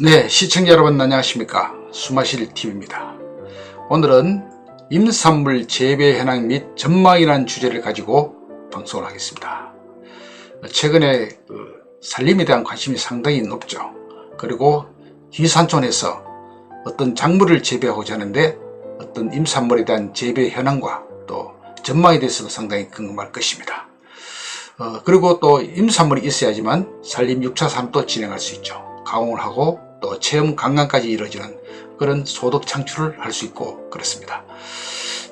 네, 시청자 여러분 안녕하십니까. 수마실TV입니다. 오늘은 임산물 재배 현황 및 전망이라는 주제를 가지고 방송을 하겠습니다. 최근에 산림에 대한 관심이 상당히 높죠. 그리고 기산촌에서 어떤 작물을 재배하고자 하는데 어떤 임산물에 대한 재배 현황과 또 전망에 대해서도 상당히 궁금할 것입니다. 그리고 또 임산물이 있어야지만 산림 6차 산업도 진행할 수 있죠. 가공을 하고 또 체험 관광까지 이루어지는 그런 소득 창출을 할 수 있고 그렇습니다.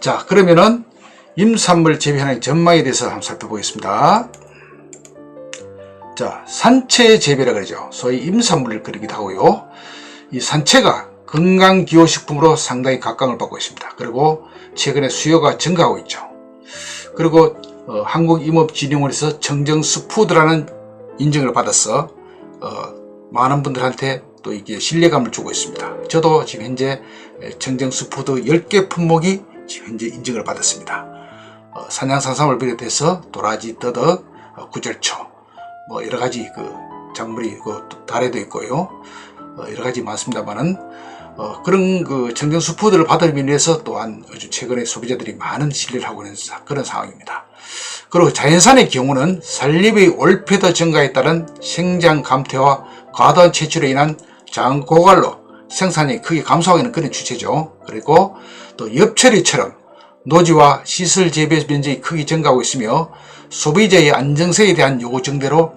자, 그러면은 임산물 재배 현황 전망에 대해서 한번 살펴보겠습니다. 자, 산채 재배라 그러죠. 소위 임산물을 그리기도 하고요. 이 산채가 건강기호식품으로 상당히 각광을 받고 있습니다. 그리고 최근에 수요가 증가하고 있죠. 그리고 한국임업진흥원에서 청정수푸드라는 인증을 받아서 많은 분들한테 또 이게 신뢰감을 주고 있습니다. 저도 지금 현재 청정수푸드 10개 품목이 지금 현재 인증을 받았습니다. 산양산삼을 비롯해서 도라지, 더덕, 구절초, 뭐 여러가지 작물이 달에도 있고요. 여러가지 많습니다만은 그런 청정수푸드를 받으기 위해서 또한 아주 최근에 소비자들이 많은 신뢰를 하고 있는 그런 상황입니다. 그리고 자연산의 경우는 산림의 올패도 증가에 따른 생장 감퇴와 과다한 채취로 인한 장고갈로 생산량이 크게 감소하고 있는 그런 추세죠. 그리고 또 엽처리처럼 노지와 시설 재배 면적이 크게 증가하고 있으며 소비자의 안정성에 대한 요구 증대로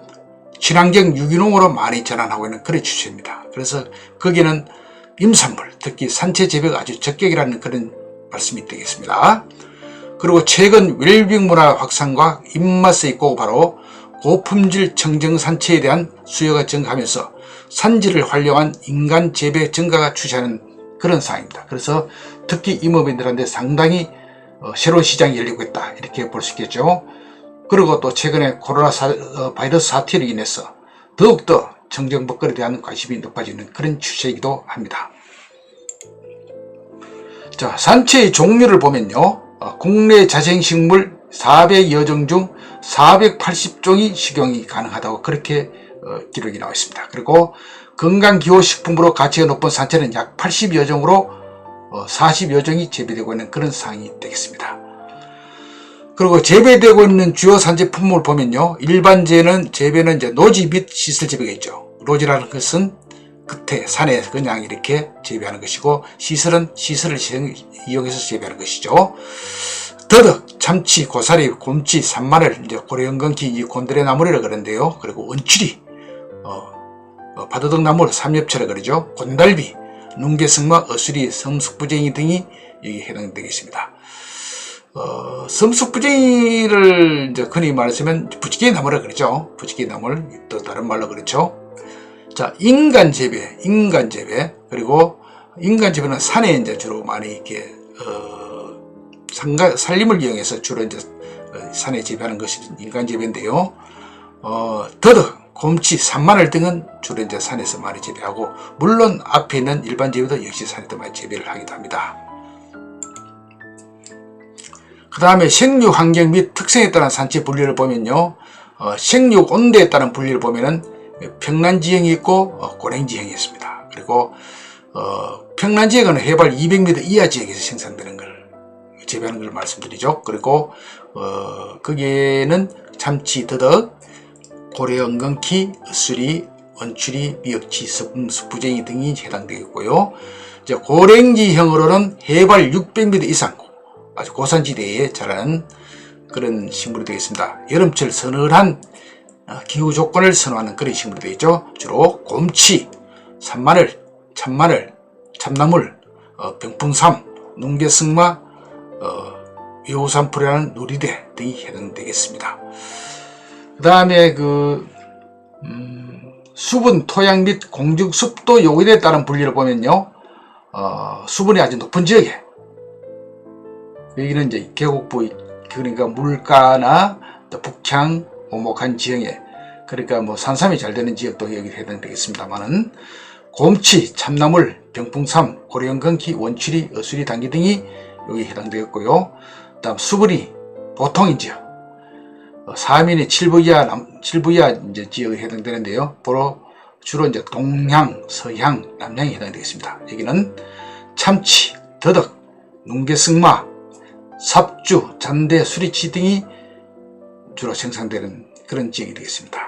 친환경 유기농으로 많이 전환하고 있는 그런 추세입니다. 그래서 거기는 임산물, 특히 산채 재배가 아주 적격이라는 그런 말씀이 되겠습니다. 그리고 최근 웰빙 문화 확산과 입맛에 있고 바로 고품질 청정 산채에 대한 수요가 증가하면서 산지를 활용한 인간 재배 증가가 추세하는 그런 상황입니다. 그래서 특히 임업인들한테 상당히 새로운 시장이 열리고 있다 이렇게 볼 수 있겠죠. 그리고 또 최근에 코로나 바이러스 사태로 인해서 더욱더 청정 먹거리에 대한 관심이 높아지는 그런 추세이기도 합니다. 자, 산채의 종류를 보면요. 국내 자생식물 400여 종 중 480종이 식용이 가능하다고 그렇게 기록이 나와 있습니다. 그리고 건강기호식품으로 가치가 높은 산채는 약 80여 종으로 40여 종이 재배되고 있는 그런 상황이 되겠습니다. 그리고 재배되고 있는 주요 산채 품목을 보면요. 일반 재배는 이제 노지 및 시설 재배가 있죠. 노지라는 것은 끝에 산에 그냥 이렇게 재배하는 것이고 시설은 시설을 이용해서 재배하는 것이죠. 더덕, 참치, 고사리, 곰치, 산마늘, 이제 고래연근키, 곤드레나물이라 그러는데요. 그리고 원추리, 바드덕나물, 삼엽채라 그러죠. 곤달비, 눈개승마, 어수리, 섬숙부쟁이 등이 여기 해당되겠습니다. 섬숙부쟁이를 이제 흔히 말하자면 부지개 나물이라 그러죠. 부지개 나물, 또 다른 말로 그렇죠. 자, 인간 재배. 그리고 인간 재배는 산에 이제 주로 많이 이렇게, 산림을 이용해서 주로 이제 산에 재배하는 것이 인간 재배인데요. 더덕, 곰치, 산마늘 등은 주로 이제 산에서 많이 재배하고, 물론 앞에 있는 일반 재배도 역시 산에서 많이 재배를 하기도 합니다. 그 다음에 생육 환경 및 특성에 따른 산채 분류를 보면요. 생육 온도에 따른 분류를 보면은 평난지형이 있고 고랭지형이 있습니다. 그리고 평난지형은 해발 200m 이하 지역에서 생산되는 걸 재배하는 걸 말씀드리죠. 그리고 거기에는 참치, 더덕, 고래, 엉겅키, 어수리, 원추리, 미역치, 숯부쟁이 등이 해당되겠고요. 이제 고랭지형으로는 해발 600m 이상 아주 고산지대에 자라는 그런 식물이 되겠습니다. 여름철 서늘한 기후 조건을 선호하는 그런 식물이 되겠죠. 주로 곰치, 산마늘, 참마늘, 참나물, 병풍삼, 눈개승마, 외호산풀이라는 누리대 등이 해당되겠습니다. 그 다음에 수분, 토양 및 공중 습도 요인에 따른 분류를 보면요. 수분이 아주 높은 지역에, 여기는 이제 계곡부, 그러니까 물가나 또 북향, 오목한 지형에, 그러니까 뭐 산삼이 잘 되는 지역도 여기 해당되겠습니다만은, 곰치, 참나물, 병풍삼, 고래연근키, 원추리, 어수리, 당귀 등이 여기 해당되겠고요. 다음 수분이 보통인 지역, 사민이 7부 이하 이제 지역에 해당되는데요. 보로 주로 이제 동향, 서향, 남향에 해당되겠습니다. 여기는 참치, 더덕, 눈개승마, 삽주, 잔대, 수리치 등이 주로 생산되는 그런 지역이 되겠습니다.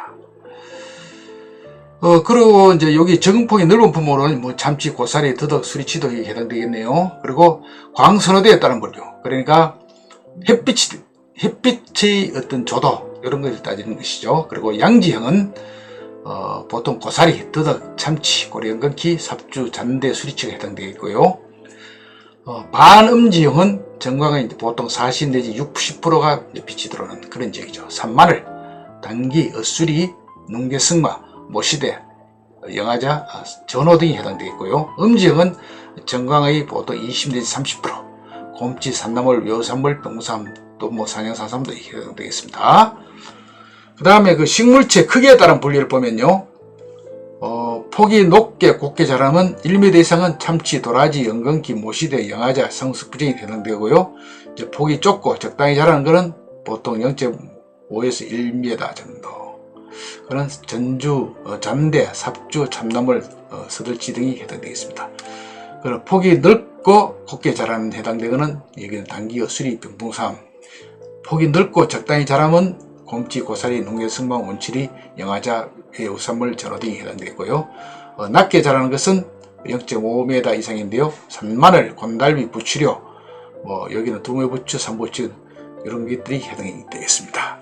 그리고 이제 여기 적응폭이 넓은 품목은 뭐 참치, 고사리, 더덕, 수리치도 해당되겠네요. 그리고 광선호대에 따른 분류, 그러니까 햇빛의 어떤 조도, 이런 것을 따지는 것이죠. 그리고 양지형은 보통 고사리, 더덕, 참치, 고리연근키, 삽주, 잔대, 수리치가 해당되겠고요. 반음지형은 정광은 보통 40 내지 60%가 빛이 들어오는 그런 지역이죠. 산마늘, 당기, 엇수리, 눈개승마, 모시대, 영하자, 전호 등이 해당되겠고요. 음지형은 정광의 보통 20 내지 30%, 곰치, 산나물, 묘산물, 병무삼, 또 뭐 산양산삼도 해당되겠습니다. 그 다음에 그 식물체 크기에 따른 분류를 보면요. 폭이 높게 곱게 자라면 1m 이상은 참치, 도라지, 연근키, 모시대, 영하자, 성숙부정이 해당되고요. 이제 폭이 좁고 적당히 자라는 것은 보통 0.5에서 1m 정도. 그런 전주, 잠대, 삽주, 참나물, 서들치 등이 해당되겠습니다. 그리고 폭이 넓고 곱게 자라는 해당되거는 여기는 당기어, 수리, 병풍삼. 폭이 넓고 적당히 자라면 곰치, 고사리, 눈개승마, 원칠이, 영하자, 외우산물, 전호 등이 해당되고요. 낮게 자라는 것은 0.5m 이상인데요. 산마늘, 곤달비, 부추려, 여기는 두메부추, 삼부추 이런 것들이 해당이 되겠습니다.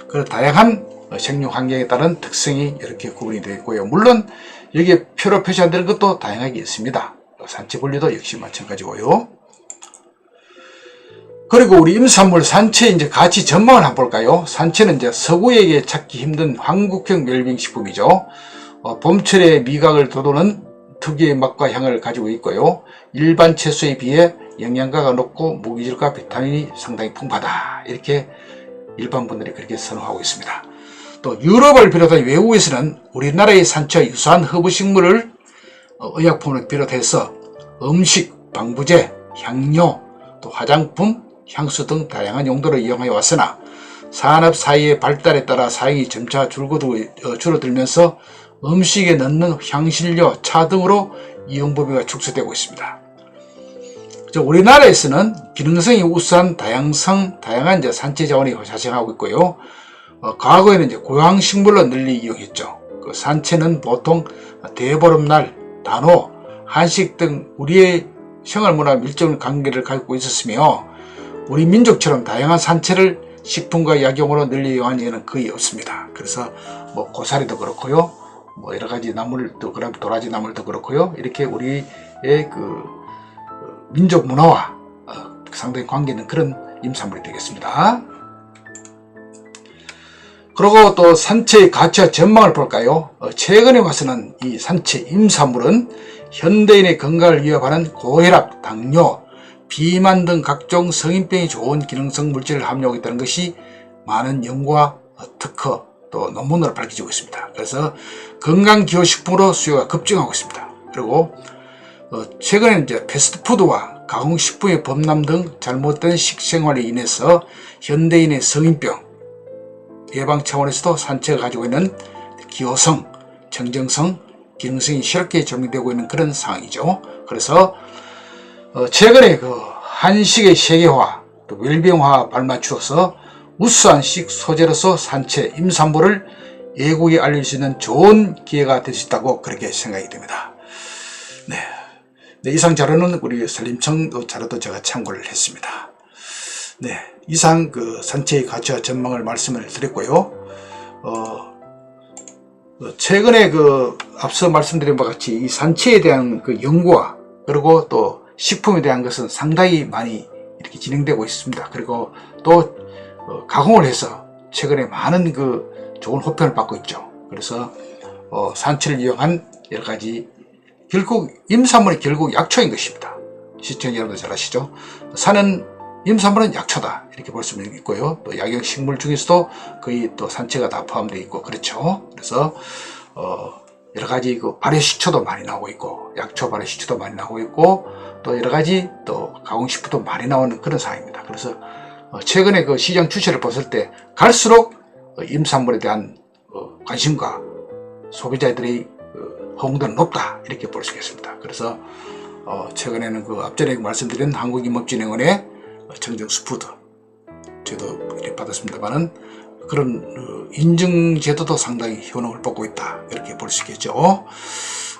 그리고 다양한 생육 환경에 따른 특성이 이렇게 구분이 되어 있고요. 물론 여기에 표로 표시 안 되는 것도 다양하게 있습니다. 산채 분류도 역시 마찬가지고요. 그리고 우리 임산물 산채 이제 가치 전망을 한번 볼까요? 산채는 이제 서구에게 찾기 힘든 한국형 웰빙식품이죠. 봄철에 미각을 돋우는 특유의 맛과 향을 가지고 있고요. 일반 채소에 비해 영양가가 높고 무기질과 비타민이 상당히 풍부하다. 이렇게 일반 분들이 그렇게 선호하고 있습니다. 또 유럽을 비롯한 외국에서는 우리나라의 산채와 유사한 허브식물을 의약품을 비롯해서 음식, 방부제, 향료, 또 화장품, 향수 등 다양한 용도로 이용하여 왔으나 산업 사회의 발달에 따라 사용이 점차 줄어들면서 음식에 넣는 향신료, 차 등으로 이용 범위가 축소되고 있습니다. 우리나라에서는 기능성이 우수한 다양한 이제 산채 자원이 자생하고 있고요. 과거에는 이제 고향식물로 널리 이용했죠. 그 산채는 보통 대보름날, 단오, 한식 등 우리의 생활문화 밀접한 관계를 갖고 있었으며 우리 민족처럼 다양한 산채를 식품과 약용으로 널리 이용한 예는 거의 없습니다. 그래서 뭐 고사리도 그렇고요, 뭐 여러 가지 나물도 그렇고 도라지 나물도 그렇고요, 이렇게 우리의 그 민족 문화와 상당히 관계 있는 그런 임산물이 되겠습니다. 그리고 또 산채의 가치와 전망을 볼까요? 최근에 와서는 이 산채 임산물은 현대인의 건강을 위협하는 고혈압, 당뇨, 비만 등 각종 성인병이 좋은 기능성 물질을 함유하고 있다는 것이 많은 연구와 특허 또 논문으로 밝혀지고 있습니다. 그래서 건강기호식품으로 수요가 급증하고 있습니다. 그리고 최근에는 이제 패스트푸드와 가공식품의 범람 등 잘못된 식생활에 인해서 현대인의 성인병 예방 차원에서도 산채가 가지고 있는 기호성, 청정성, 기능성이 새롭게 증명되고 있는 그런 상황이죠. 그래서 최근에 그 한식의 세계화, 또 웰빙화 발맞추어서 우수한 식 소재로서 산채, 임산물을 외국에 알릴 수 있는 좋은 기회가 될 수 있다고 그렇게 생각이 됩니다. 네, 이상 자료는 우리 산림청 자료도 제가 참고를 했습니다. 네, 이상 그 산채의 가치와 전망을 말씀을 드렸고요. 최근에 그 앞서 말씀드린 바와 같이 이 산채에 대한 그 연구와 그리고 또 식품에 대한 것은 상당히 많이 이렇게 진행되고 있습니다. 그리고 또 가공을 해서 최근에 많은 그 좋은 호평을 받고 있죠. 그래서 산채를 이용한 여러 가지 결국 임산물이 결국 약초인 것입니다. 시청자 여러분들 잘 아시죠? 사는 임산물은 약초다 이렇게 볼 수 있고요. 또 약용식물 중에서도 거의 또 산채가 다 포함되어 있고 그렇죠. 그래서 여러 가지 그 발효식초도 많이 나오고 있고 약초 발효식초도 많이 나오고 있고 또 여러 가지 또 가공식품도 많이 나오는 그런 상황입니다. 그래서 최근에 그 시장 추세를 봤을 때 갈수록 임산물에 대한 관심과 소비자들의 호응도는 높다 이렇게 볼 수 있겠습니다. 그래서 최근에는 그 앞전에 말씀드린 한국임업진흥원의 정정수푸드 저도 이렇게 받았습니다만은 그런 인증 제도도 상당히 효능을 보고 있다 이렇게 볼 수 있겠죠.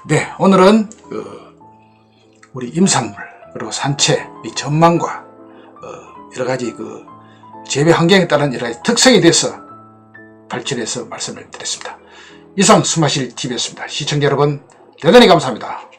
네, 오늘은 우리 임산물 그리고 산채 이 전망과 여러 가지 그 재배 환경에 따른 여러 가지 특성에 대해서 발전해서 말씀을 드렸습니다. 이상 수마실 TV였습니다. 시청자 여러분 대단히 감사합니다.